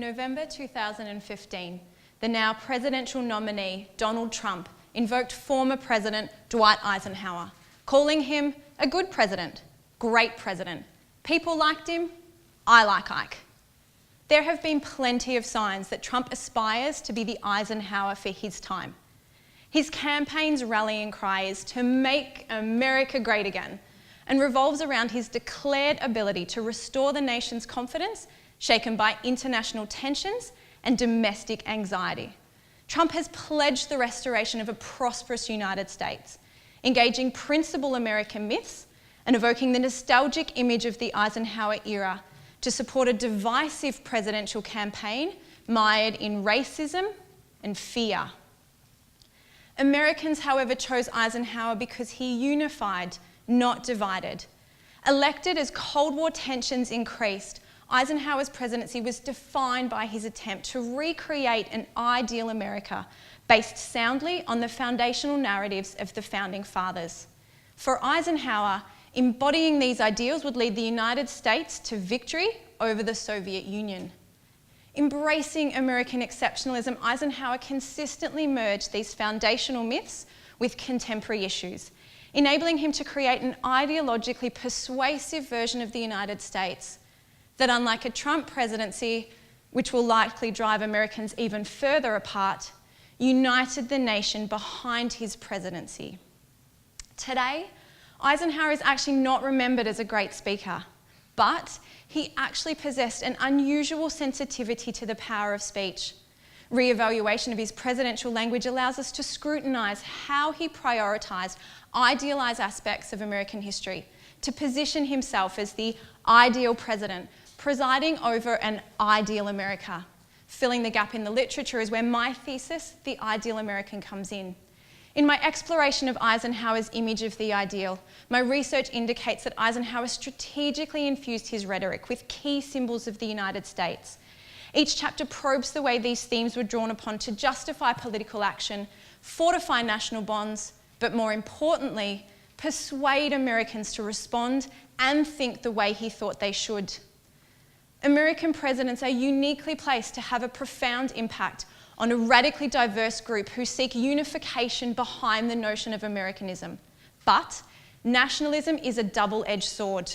November 2015, the now presidential nominee, Donald Trump, invoked former President Dwight Eisenhower, calling him a good president, great president. People liked him, I like Ike. There have been plenty of signs that Trump aspires to be the Eisenhower for his time. His campaign's rallying cry is to make America great again, and revolves around his declared ability to restore the nation's confidence shaken by international tensions and domestic anxiety. Trump has pledged the restoration of a prosperous United States, engaging principal American myths and evoking the nostalgic image of the Eisenhower era to support a divisive presidential campaign mired in racism and fear. Americans, however, chose Eisenhower because he unified, not divided. Elected as Cold War tensions increased, Eisenhower's presidency was defined by his attempt to recreate an ideal America based soundly on the foundational narratives of the Founding Fathers. For Eisenhower, embodying these ideals would lead the United States to victory over the Soviet Union. Embracing American exceptionalism, Eisenhower consistently merged these foundational myths with contemporary issues, enabling him to create an ideologically persuasive version of the United States that, unlike a Trump presidency, which will likely drive Americans even further apart, united the nation behind his presidency. Today, Eisenhower is actually not remembered as a great speaker, but he actually possessed an unusual sensitivity to the power of speech. Re-evaluation of his presidential language allows us to scrutinise how he prioritised idealised aspects of American history to position himself as the ideal president, presiding over an ideal America. Filling the gap in the literature is where my thesis, The Ideal American, comes in. In my exploration of Eisenhower's image of the ideal, my research indicates that Eisenhower strategically infused his rhetoric with key symbols of the United States. Each chapter probes the way these themes were drawn upon to justify political action, fortify national bonds, but more importantly, persuade Americans to respond and think the way he thought they should. American presidents are uniquely placed to have a profound impact on a radically diverse group who seek unification behind the notion of Americanism. But nationalism is a double-edged sword.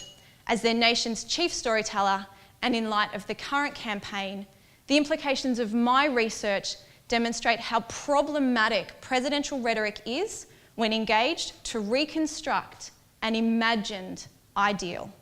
As their nation's chief storyteller, and in light of the current campaign, the implications of my research demonstrate how problematic presidential rhetoric is when engaged to reconstruct an imagined ideal.